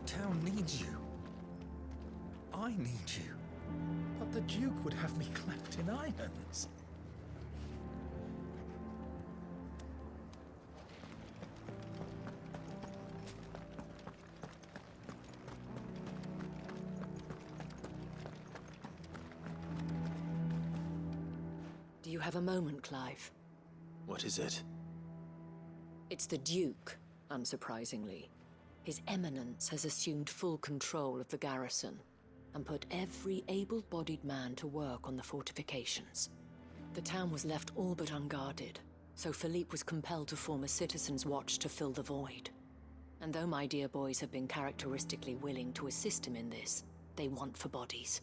town needs you. I need you. But the Duke would have me clapped in irons. Do you have a moment, Clive? What is it? It's the Duke, unsurprisingly. His Eminence has assumed full control of the garrison and put every able-bodied man to work on the fortifications. The town was left all but unguarded, so Philippe was compelled to form a citizens' watch to fill the void. And though my dear boys have been characteristically willing to assist him in this, they want for bodies.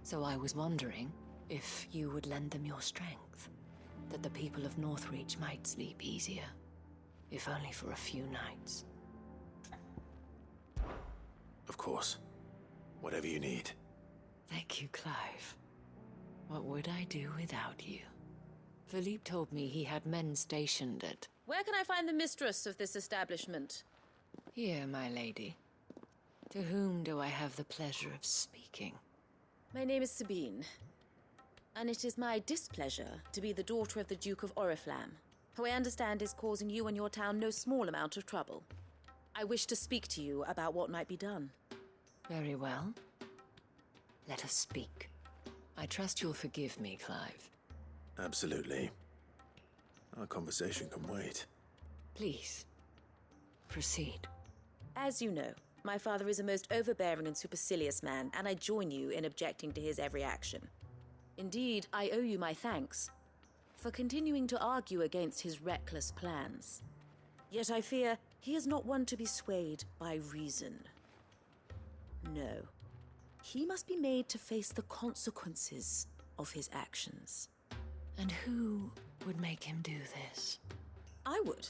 So I was wondering if you would lend them your strength, that the people of Northreach might sleep easier, if only for a few nights. Of course. Whatever you need. Thank you, Clive. What would I do without you? Philippe told me he had men stationed at... Where can I find the mistress of this establishment? Here, my lady. To whom do I have the pleasure of speaking? My name is Sabine, and it is my displeasure to be the daughter of the Duke of Oriflamme, who I understand is causing you and your town no small amount of trouble. I wish to speak to you about what might be done. Very well. Let us speak. I trust you'll forgive me, Clive. Absolutely. Our conversation can wait. Please, proceed. As you know, my father is a most overbearing and supercilious man, and I join you in objecting to his every action. Indeed, I owe you my thanks for continuing to argue against his reckless plans. Yet I fear he is not one to be swayed by reason. No. He must be made to face the consequences of his actions. And who would make him do this? I would.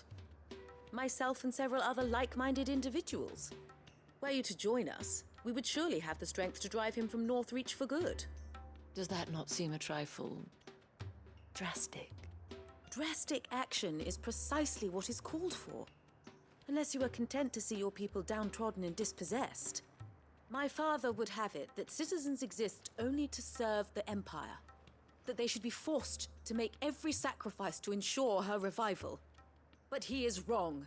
Myself and several other like-minded individuals. Were you to join us, we would surely have the strength to drive him from Northreach for good. Does that not seem a trifle... drastic? Drastic action is precisely what is called for. Unless you are content to see your people downtrodden and dispossessed. My father would have it that citizens exist only to serve the Empire. That they should be forced to make every sacrifice to ensure her revival. But he is wrong.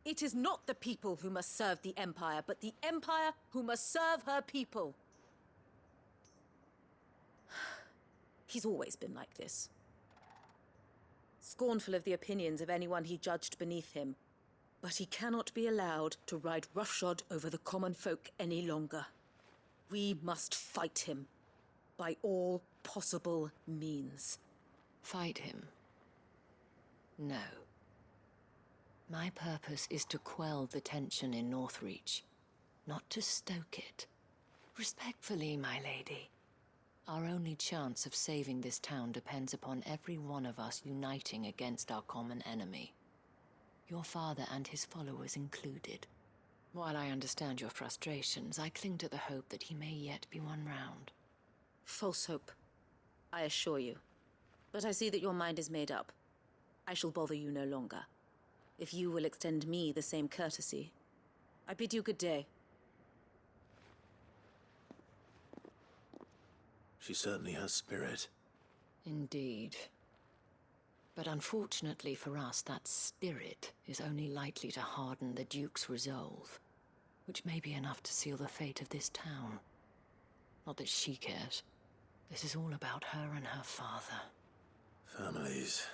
It is not the people who must serve the Empire, but the Empire who must serve her people. He's always been like this. Scornful of the opinions of anyone he judged beneath him. But he cannot be allowed to ride roughshod over the common folk any longer. We must fight him by all possible means. Fight him? No. My purpose is to quell the tension in Northreach, not to stoke it. Respectfully, my lady. Our only chance of saving this town depends upon every one of us uniting against our common enemy. Your father and his followers included. While I understand your frustrations, I cling to the hope that he may yet be won round. False hope, I assure you. But I see that your mind is made up. I shall bother you no longer. If you will extend me the same courtesy, I bid you good day. She certainly has spirit. Indeed. But unfortunately for us, that spirit is only likely to harden the Duke's resolve, which may be enough to seal the fate of this town. Not that she cares. This is all about her and her father. Families.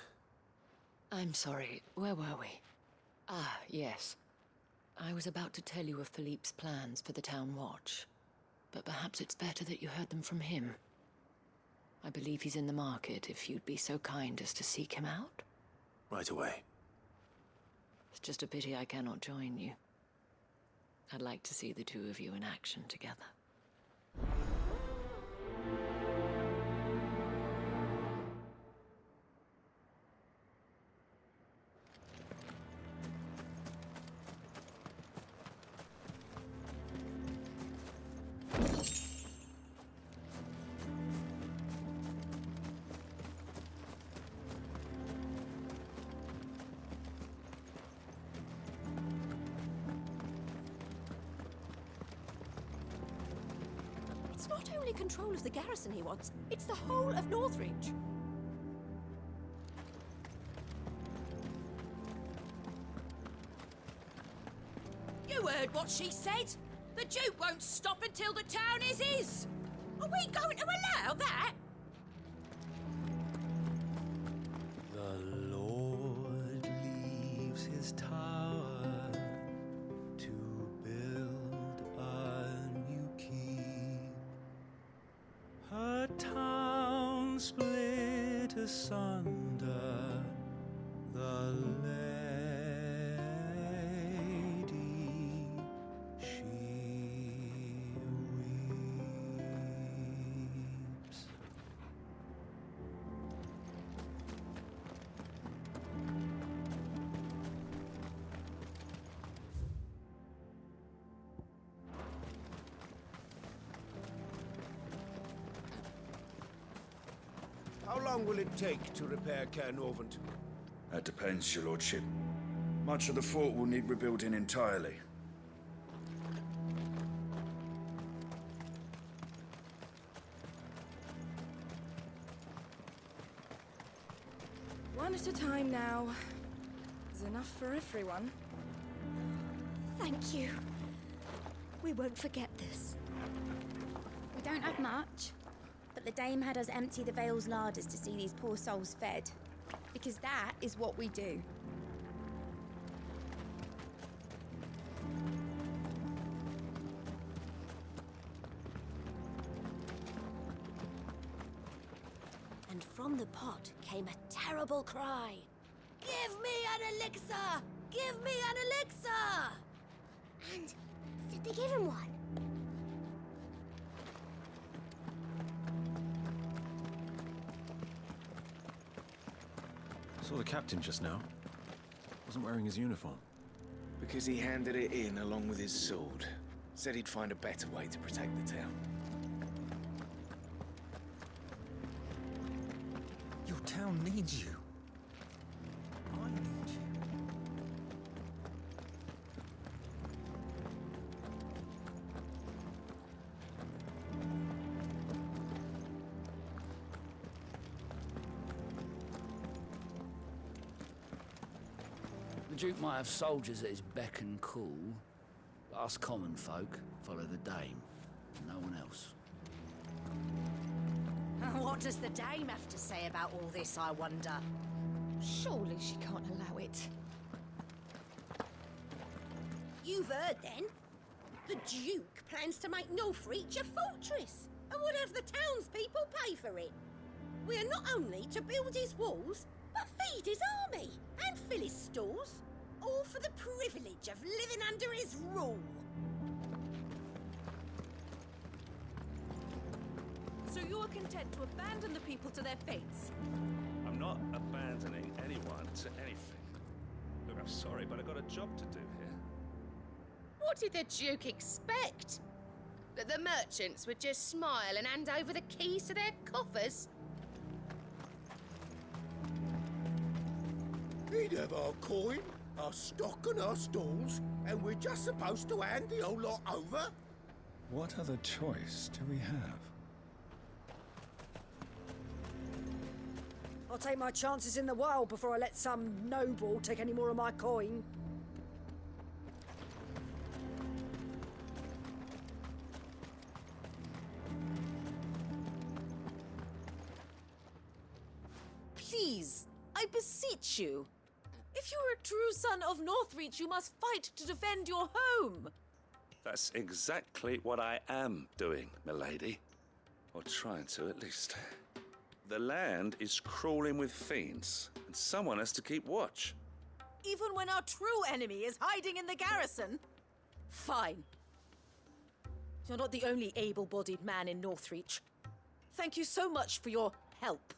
I'm sorry, where were we? Ah, yes. I was about to tell you of Philippe's plans for the town watch, but perhaps it's better that you heard them from him. I believe he's in the market, if you'd be so kind as to seek him out. Right away. It's just a pity I cannot join you. I'd like to see the two of you in action together. It's not only control of the garrison he wants, it's the whole of Northreach. You heard what she said? The Duke won't stop until the town is his! Are we going to allow that? The Lord leaves his tower to build a new keep. A town split asunder, the lady, she weeps. How long will it take to repair Caernarvon? That depends, your lordship. Much of the fort will need rebuilding entirely. One at a time now. There's enough for everyone. Thank you. We won't forget this. We don't have much, but the dame had us empty the Vale's larders to see these poor souls fed. Because that is what we do. And from the pot came a terrible cry. Give me an elixir! Give me an elixir! And did they give him one? Saw the captain just now. Wasn't wearing his uniform. Because he handed it in along with his sword. Said he'd find a better way to protect the town. Your town needs you. I need you. The Duke might have soldiers at his beck and call, but us common folk follow the Dame, and no one else. What does the Dame have to say about all this, I wonder? Surely she can't allow it. You've heard, then? The Duke plans to make Northreach a fortress and would have the townspeople pay for it. We are not only to build his walls, but feed his army and fill his stores, all for the privilege of living under his rule. So you're content to abandon the people to their fates? I'm not abandoning anyone to anything. Look, I'm sorry, but I've got a job to do here. What did the Duke expect? That the merchants would just smile and hand over the keys to their coffers? He'd have our coin, our stock and our stalls, and we're just supposed to hand the whole lot over? What other choice do we have? I'll take my chances in the wild before I let some noble take any more of my coin. Please, I beseech you. If you are a true son of Northreach, you must fight to defend your home. That's exactly what I am doing, milady. Or trying to, at least. The land is crawling with fiends, and someone has to keep watch. Even when our true enemy is hiding in the garrison? Fine. You're not the only able-bodied man in Northreach. Thank you so much for your help.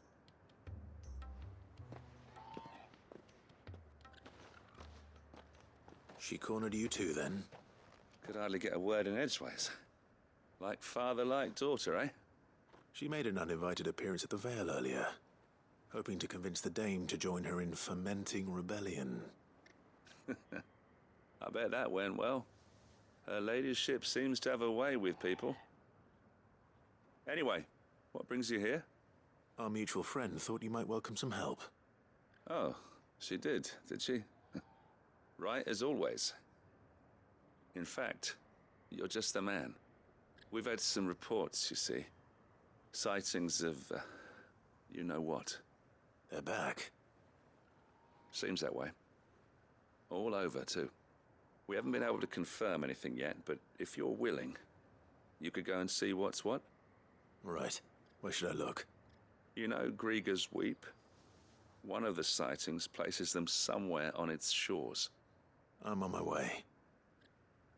She cornered you too, then? Could hardly get a word in edgeways. Like father, like daughter, eh? She made an uninvited appearance at the Vale earlier, hoping to convince the Dame to join her in fomenting rebellion. I bet that went well. Her ladyship seems to have a way with people. Anyway, what brings you here? Our mutual friend thought you might welcome some help. Oh, she did she? Right, as always. In fact, you're just the man. We've had some reports, you see. Sightings of, you know what. They're back. Seems that way. All over, too. We haven't been able to confirm anything yet, but if you're willing, you could go and see what's what. Right. Where should I look? You know Grieger's Weep? One of the sightings places them somewhere on its shores. I'm on my way.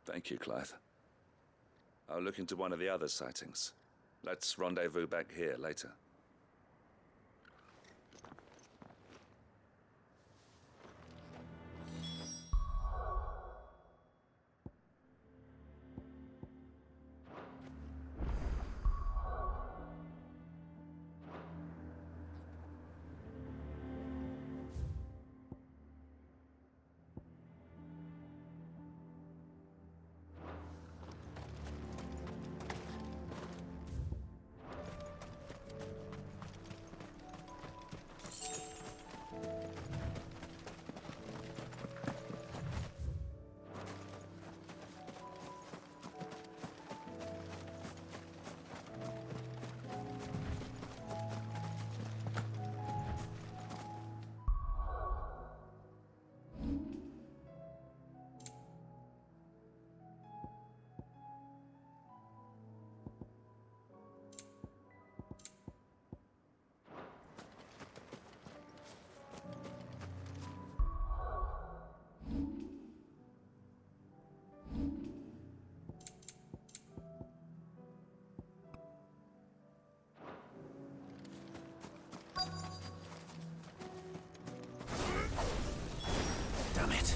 Thank you, Clive. I'll look into one of the other sightings. Let's rendezvous back here later. Damn it.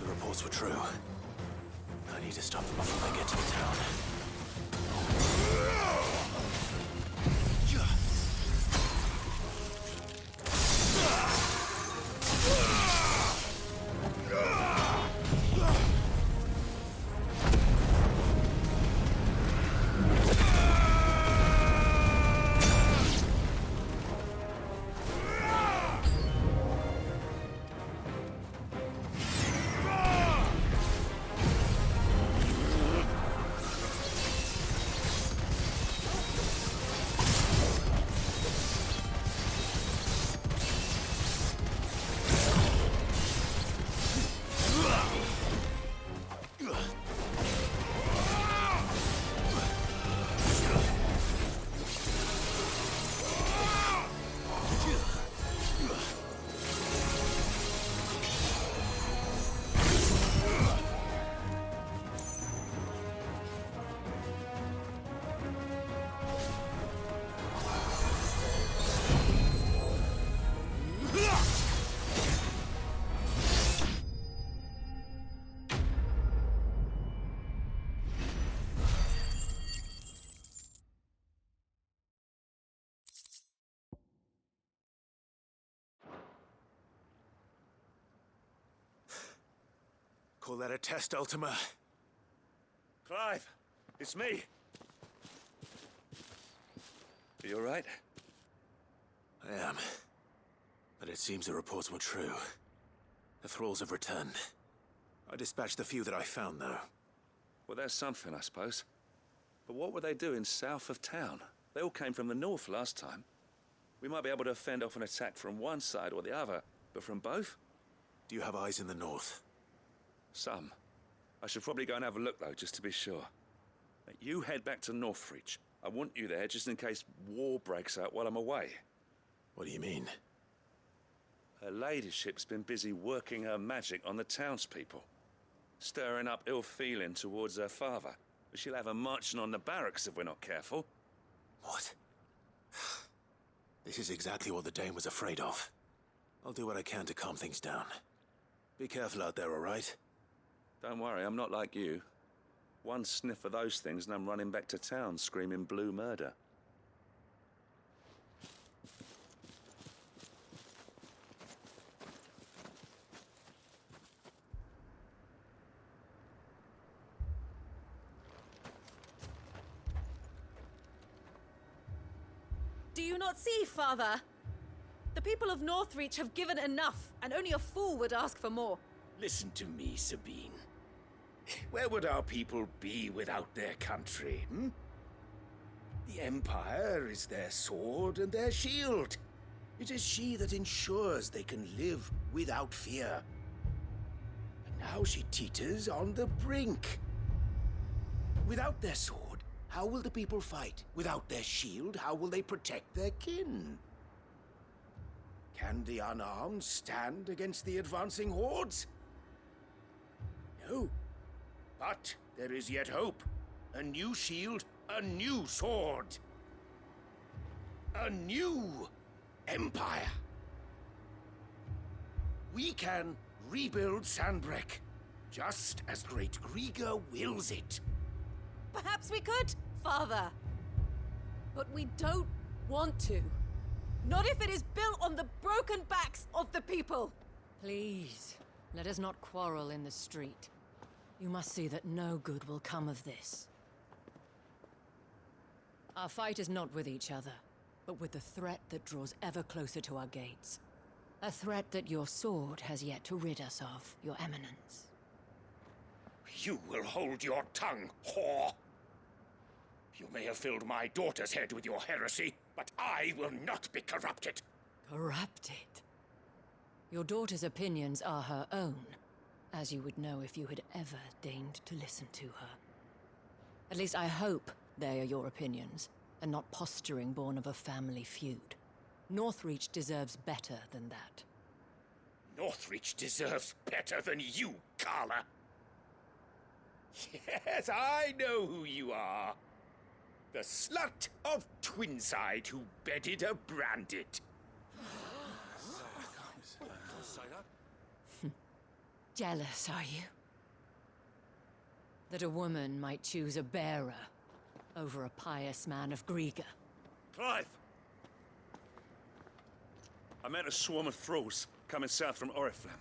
The reports were true. I need to stop them before they get to the town. Call that a test, Ultima? Clive, it's me. Are you all right? I am. But it seems the reports were true. The thralls have returned. I dispatched the few that I found, though. Well, there's something, I suppose. But what were they doing south of town? They all came from the north last time. We might be able to fend off an attack from one side or the other, but from both? Do you have eyes in the north? Some. I should probably go and have a look, though, just to be sure. You head back to Northreach. I want you there just in case war breaks out while I'm away. What do you mean? Her ladyship's been busy working her magic on the townspeople, stirring up ill feeling towards her father. But she'll have her marching on the barracks if we're not careful. What? This is exactly what the Dane was afraid of. I'll do what I can to calm things down. Be careful out there, all right? Don't worry, I'm not like you. One sniff of those things and I'm running back to town screaming blue murder. you not see, Father? The people of Northreach have given enough, and only a fool would ask for more. Listen to me, Sabine. Where would our people be without their country, hmm? The Empire is their sword and their shield. It is she that ensures they can live without fear. And now she teeters on the brink. Without their sword, how will the people fight? Without their shield, how will they protect their kin? Can the unarmed stand against the advancing hordes? No. But there is yet hope. A new shield, a new sword. A new empire. We can rebuild Sandbreck, just as Great Grieger wills it. Perhaps we could, Father. But we don't want to. Not if it is built on the broken backs of the people. Please, let us not quarrel in the street. You must see that no good will come of this. Our fight is not with each other, but with the threat that draws ever closer to our gates. A threat that your sword has yet to rid us of, Your Eminence. You will hold your tongue, whore! You may have filled my daughter's head with your heresy, but I will not be corrupted. Corrupted? Your daughter's opinions are her own, as you would know if you had ever deigned to listen to her. At least I hope they are your opinions, and not posturing born of a family feud. Northreach deserves better than that. Northreach deserves better than you, Carla. Yes, I know who you are. The slut of Twinside who bedded a Branded. Jealous, are you? That a woman might choose a bearer over a pious man of Grieger. Clive! I met a swarm of thralls coming south from Oriflamme.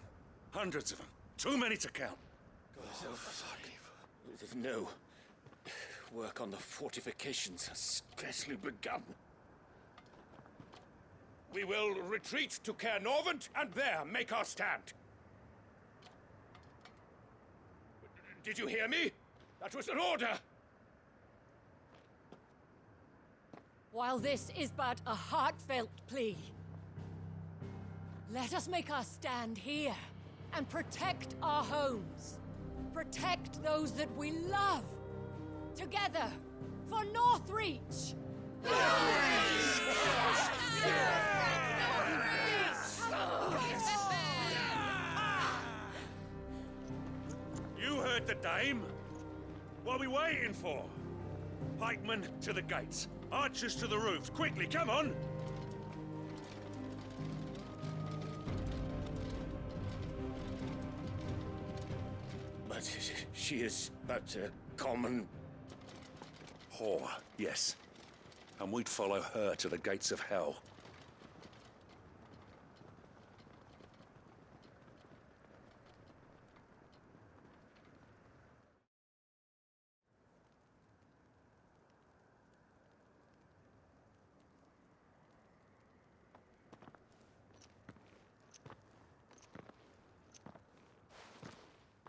Hundreds of them. Too many to count. Oh, fuck. No. Work on the fortifications has scarcely begun. We will retreat to Caer Norvent and there make our stand. Did you hear me? That was an order! While this is but a heartfelt plea, let us make our stand here and protect our homes. Protect those that we love. Together, for Northreach! You heard the dame? What are we waiting for? Pikemen to the gates. Archers to the roofs. Quickly, come on! But she is but a common... whore, yes. And we'd follow her to the gates of hell.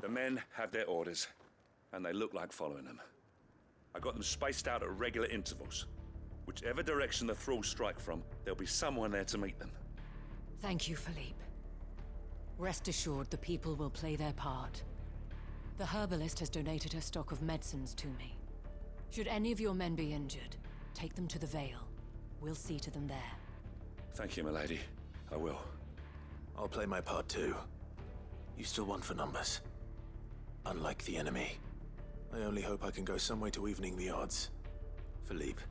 The men have their orders, and they look like following them. I got them spaced out at regular intervals. Whichever direction the thralls strike from, there'll be someone there to meet them. Thank you, Philippe. Rest assured the people will play their part. The herbalist has donated her stock of medicines to me. Should any of your men be injured, take them to the Vale. We'll see to them there. Thank you, milady. I will. I'll play my part too. You still want for numbers. Unlike the enemy. I only hope I can go some way to evening the odds. Philippe,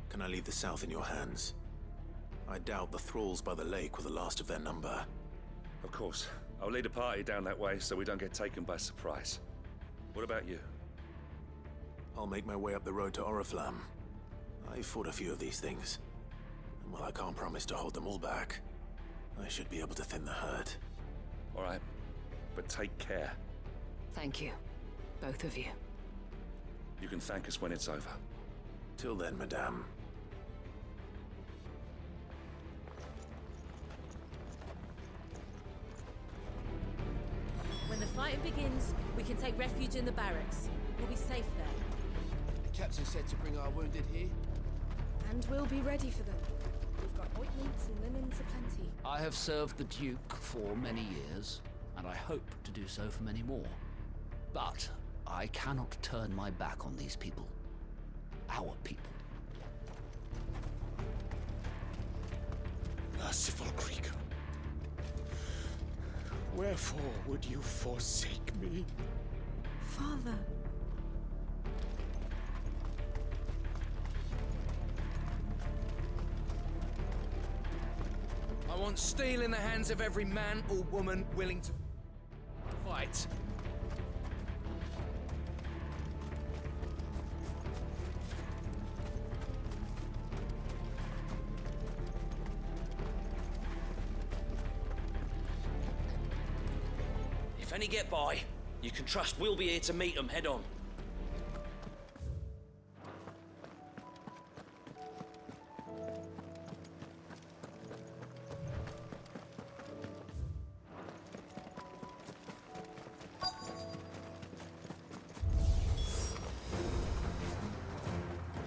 can I leave the south in your hands? I doubt the thralls by the lake were the last of their number. Of course. I'll lead a party down that way so we don't get taken by surprise. What about you? I'll make my way up the road to Oriflamme. I've fought a few of these things. And while I can't promise to hold them all back, I should be able to thin the herd. All right. But take care. Thank you. Both of you. You can thank us when it's over. Till then, madame. fighting begins, we can take refuge in the barracks. We'll be safe there. The captain said to bring our wounded here. And we'll be ready for them. We've got ointments and linens aplenty. I have served the Duke for many years, and I hope to do so for many more. But I cannot turn my back on these people. Our people. Merciful Krieger, wherefore would you forsake me? Father. I want steel in the hands of every man or woman willing to fight. If any get by, you can trust we'll be here to meet them head on.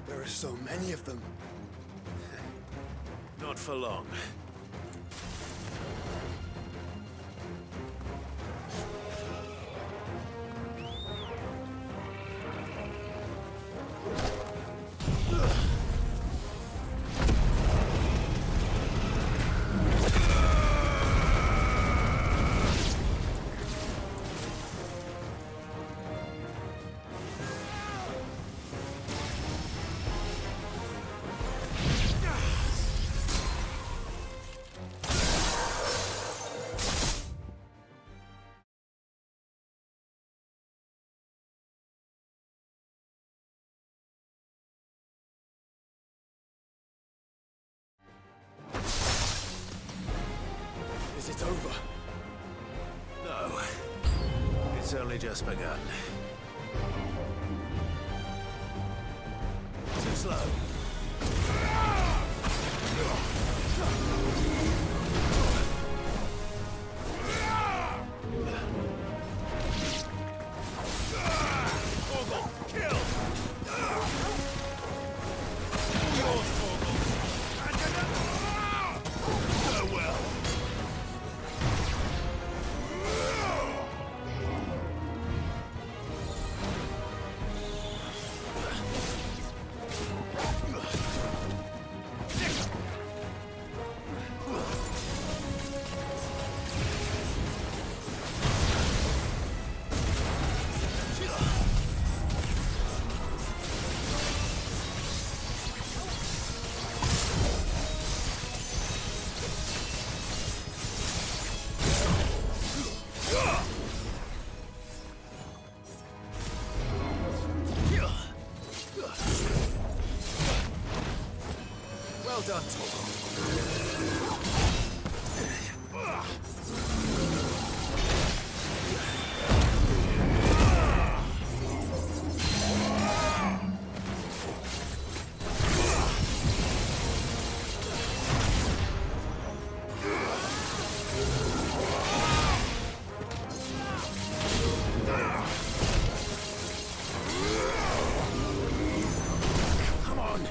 There are so many of them. Not for long. Is it over? No. It's only just begun. Too slow. Well done, Come on!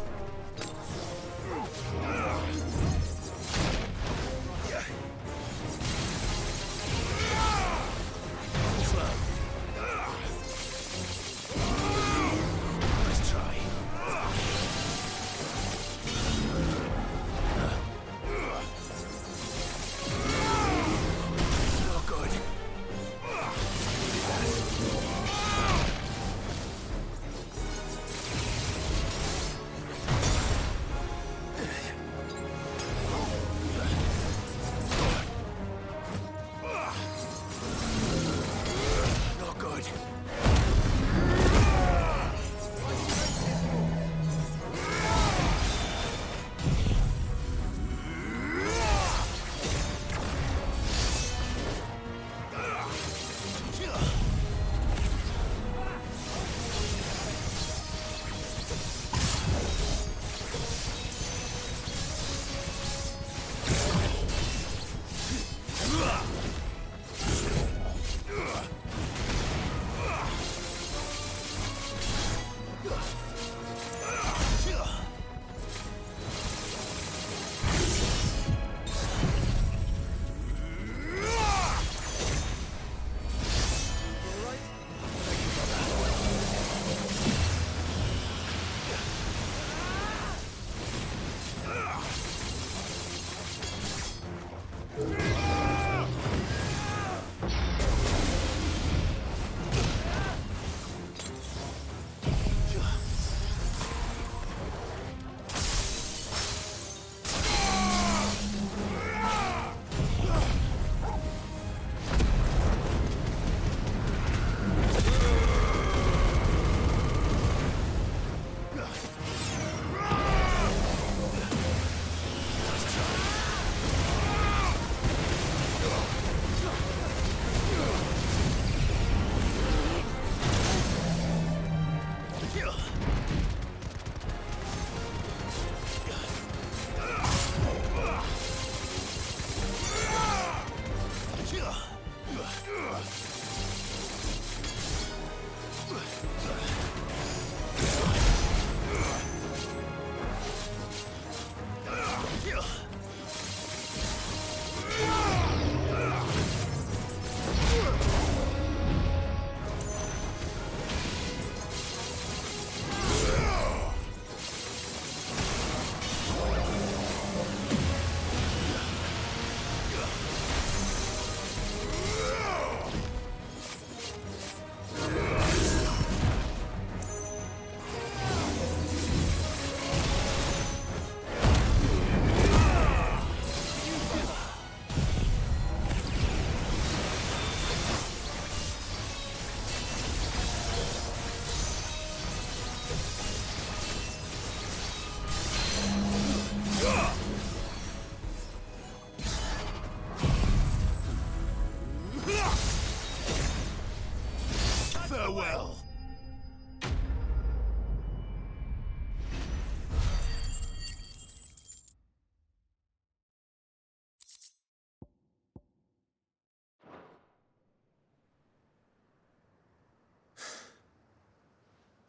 Farewell!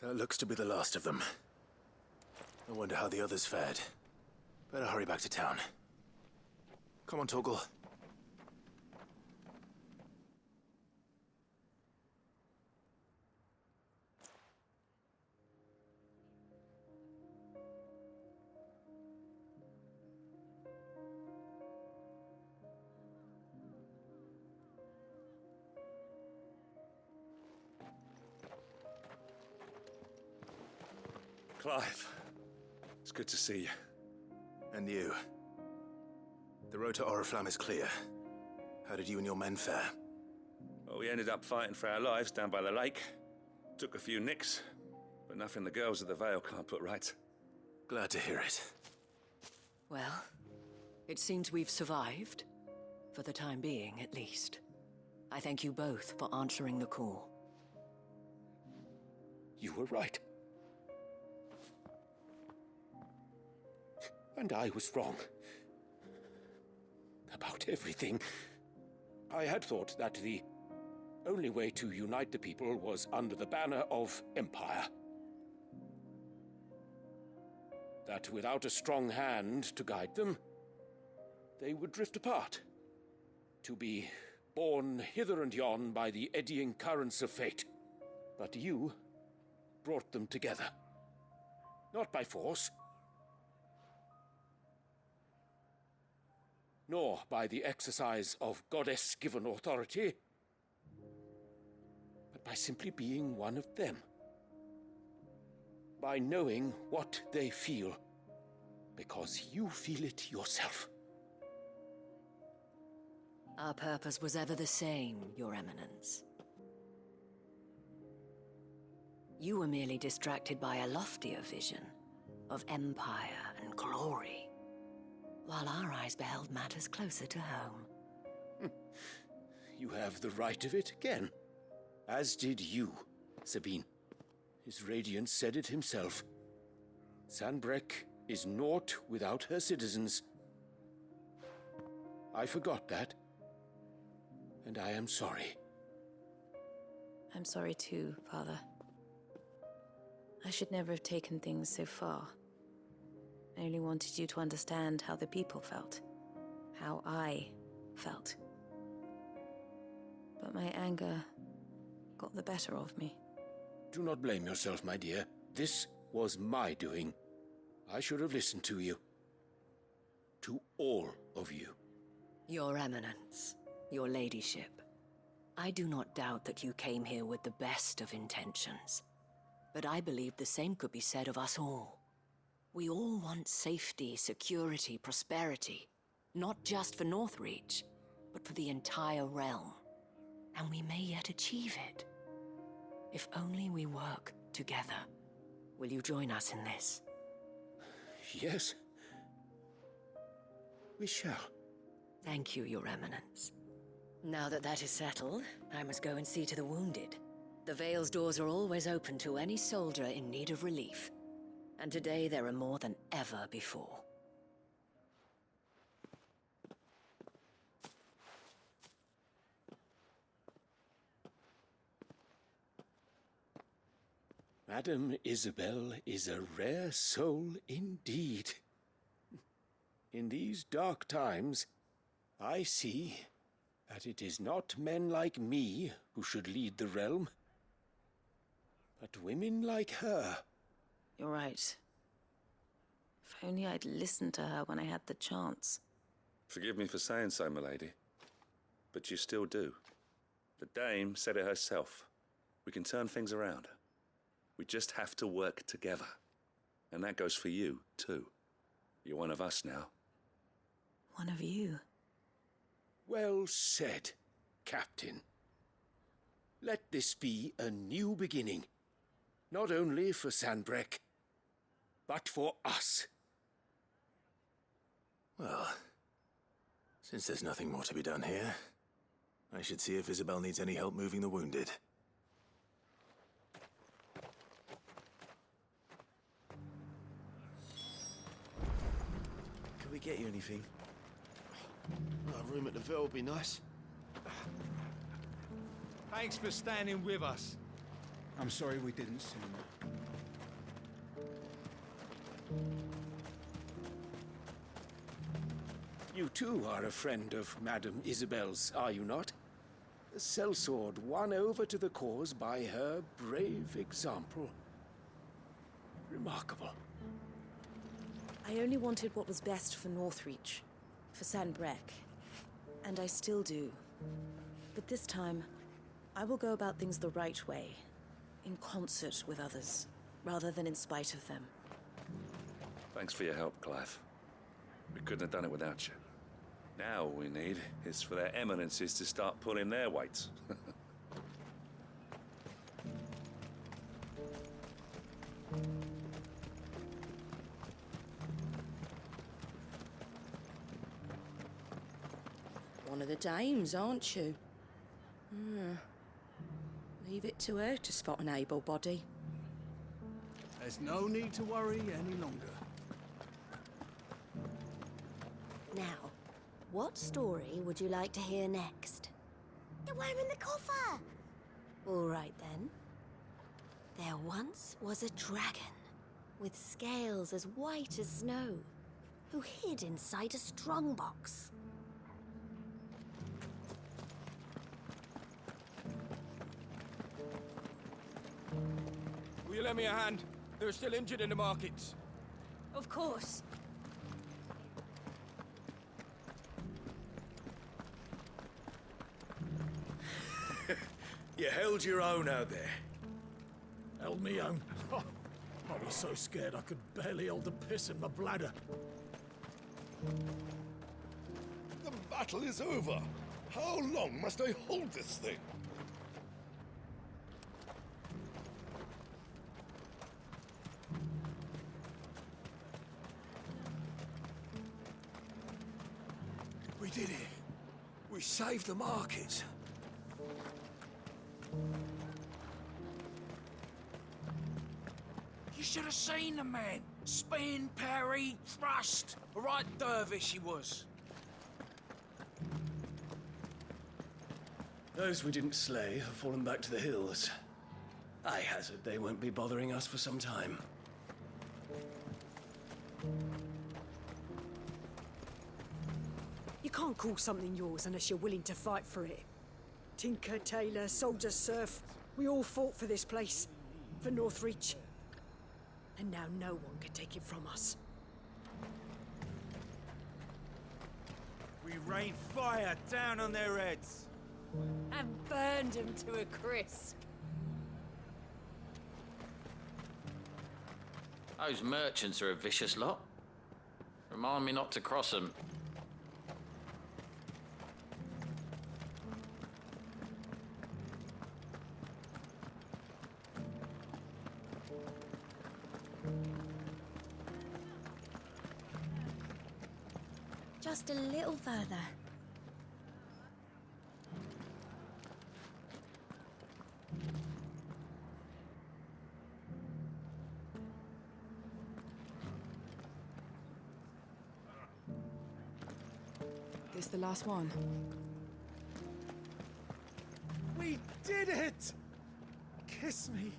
That looks to be the last of them. I wonder how the others fared. Better hurry back to town. Come on, Torgal. Clive, it's good to see you. And you. The road to Oriflamme is clear. How did you and your men fare? Well, we ended up fighting for our lives down by the lake. Took a few nicks, but nothing the girls of the Vale can't put right. Glad to hear it. Well, it seems we've survived. For the time being, at least. I thank you both for answering the call. You were right. And I was wrong. About everything. I had thought that the only way to unite the people was under the banner of Empire. That without a strong hand to guide them, they would drift apart. To be borne hither and yon by the eddying currents of fate. But you brought them together. Not by force, nor by the exercise of goddess-given authority, but by simply being one of them. By knowing what they feel, because you feel it yourself. Our purpose was ever the same, Your Eminence. You were merely distracted by a loftier vision of empire and glory, while our eyes beheld matters closer to home. You have the right of it again. As did you, Sabine. His Radiance said it himself. Sanbreque is naught without her citizens. I forgot that. And I am sorry. I'm sorry too, Father. I should never have taken things so far. I only wanted you to understand how the people felt. How I felt. But my anger got the better of me. Do not blame yourself, my dear. This was my doing. I should have listened to you. To all of you. Your Eminence, your ladyship, I do not doubt that you came here with the best of intentions. But I believe the same could be said of us all. We all want safety, security, prosperity. Not just for Northreach, but for the entire realm. And we may yet achieve it. If only we work together. Will you join us in this? Yes. We shall. Thank you, Your Eminence. Now that that is settled, I must go and see to the wounded. The Vale's doors are always open to any soldier in need of relief. And today there are more than ever before. Madame Isabel is a rare soul indeed. In these dark times, I see that it is not men like me who should lead the realm, but women like her. You're right. If only I'd listened to her when I had the chance. Forgive me for saying so, milady, but you still do. The Dame said it herself. We can turn things around. We just have to work together. And that goes for you, too. You're one of us now. One of you? Well said, Captain. Let this be a new beginning. Not only for Sanbreque, but for us. Well, since there's nothing more to be done here, I should see if Isabel needs any help moving the wounded. get you anything? A room at the Ville would be nice. Thanks for standing with us. I'm sorry we didn't sooner. You too are a friend of Madame Isabel's, are you not? A sellsword won over to the cause by her brave example. Remarkable. I only wanted what was best for Northreach, for Sanbreque, and I still do. But this time, I will go about things the right way, in concert with others, rather than in spite of them. Thanks for your help, Clive. We couldn't have done it without you. Now all we need is for their eminences to start pulling their weight. One of the dames, aren't you? Leave it to her to spot an able body. There's no need to worry any longer. Now, what story would you like to hear next? The worm in the coffer! All right then. There once was a dragon with scales as white as snow who hid inside a strongbox. Will you lend me a hand? There are still injured in the markets. Of course. You held your own out there. Held me own. I was so scared I could barely hold the piss in my bladder. The battle is over. How long must I hold this thing? We did it. We saved the markets. You should have seen the man. Spin, parry, thrust. A right dervish he was. Those we didn't slay have fallen back to the hills. I hazard they won't be bothering us for some time. You can't call something yours unless you're willing to fight for it. Tinker, tailor, soldier, serf, we all fought for this place, for Northreach. And now no one can take it from us. We rained fire down on their heads. And burned them to a crisp. Those merchants are a vicious lot. Remind me not to cross them. Just a little further. This the last one? We did it! Kiss me.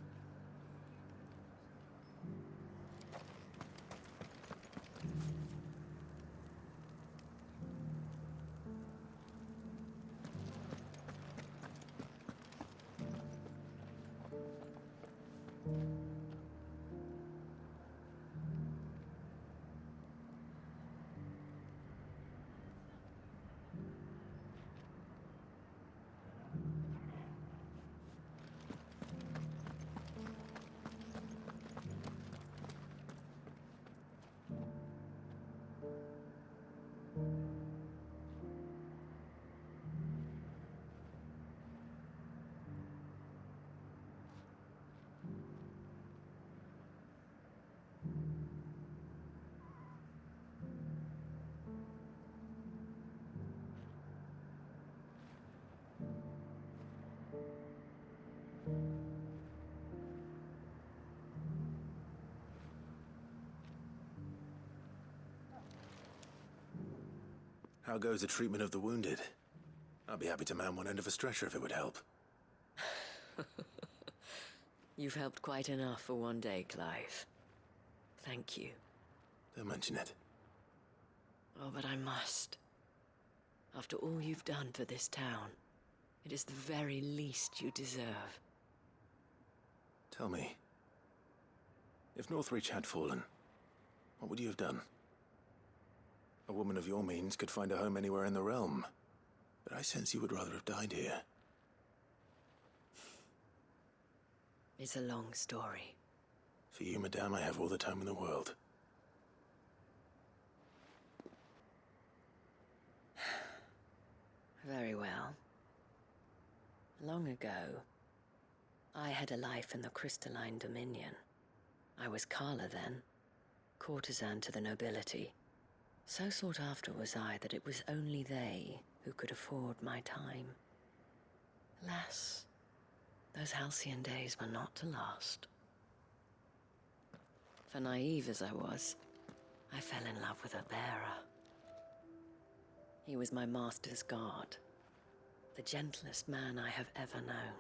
How goes the treatment of the wounded? I'd be happy to man one end of a stretcher if it would help. You've helped quite enough for one day, Clive. Thank you. Don't mention it. Oh, but I must. After all you've done for this town, it is the very least you deserve. Tell me, if Northreach had fallen, what would you have done? A woman of your means could find a home anywhere in the realm, but I sense you would rather have died here. It's a long story. For you, madame, I have all the time in the world. Very well. Long ago, I had a life in the Crystalline Dominion. I was Carla then, courtesan to the nobility. So sought after was I that it was only they who could afford my time. Alas, those halcyon days were not to last. For naive as I was, I fell in love with a bearer. He was my master's guard, the gentlest man I have ever known.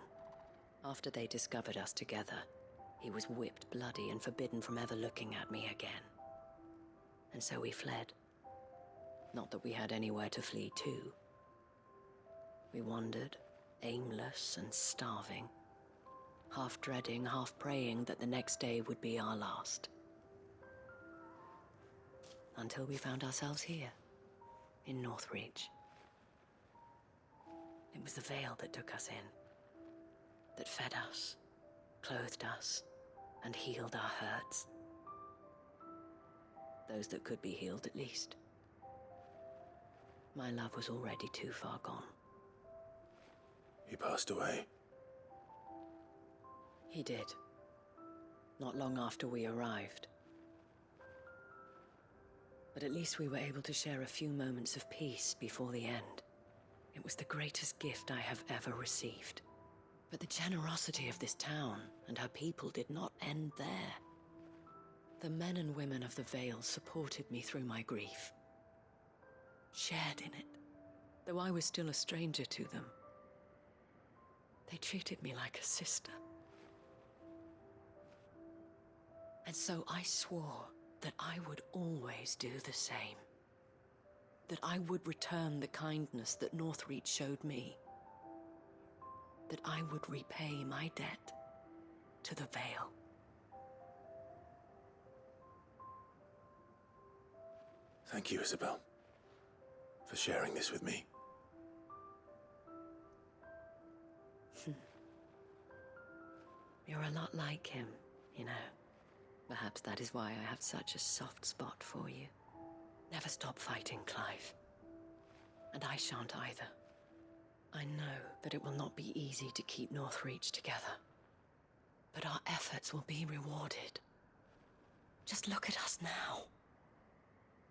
After they discovered us together, he was whipped bloody and forbidden from ever looking at me again. And so we fled. Not that we had anywhere to flee to. We wandered, aimless and starving, half dreading, half praying that the next day would be our last. Until we found ourselves here, in Northreach. It was the Vale that took us in, that fed us, clothed us, and healed our hurts. Those that could be healed, at least. My love was already too far gone. He passed away. He did. Not long after we arrived. But at least we were able to share a few moments of peace before the end. It was the greatest gift I have ever received. But the generosity of this town and her people did not end there. The men and women of the Vale supported me through my grief. Shared in it, though I was still a stranger to them. They treated me like a sister. And so I swore that I would always do the same. That I would return the kindness that Northreach showed me. That I would repay my debt to the Vale. Thank you, Isabel, for sharing this with me. You're a lot like him, you know. Perhaps that is why I have such a soft spot for you. Never stop fighting, Clive. And I shan't either. I know that it will not be easy to keep Northreach together. But our efforts will be rewarded. Just look at us now.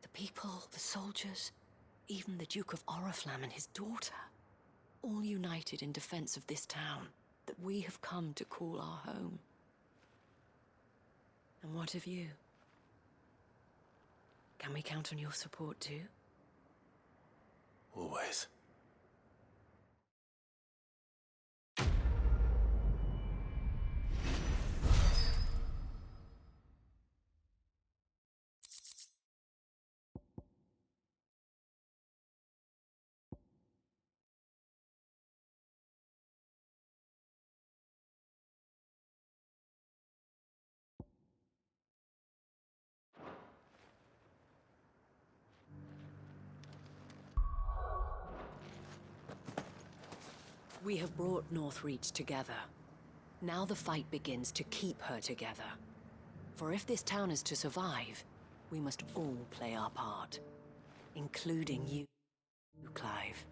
The people, the soldiers, even the Duke of Oriflamme and his daughter, all united in defense of this town that we have come to call our home. And what of you? Can we count on your support too? Always. We have brought Northreach together. Now the fight begins to keep her together. For if this town is to survive, we must all play our part. Including you, Clive.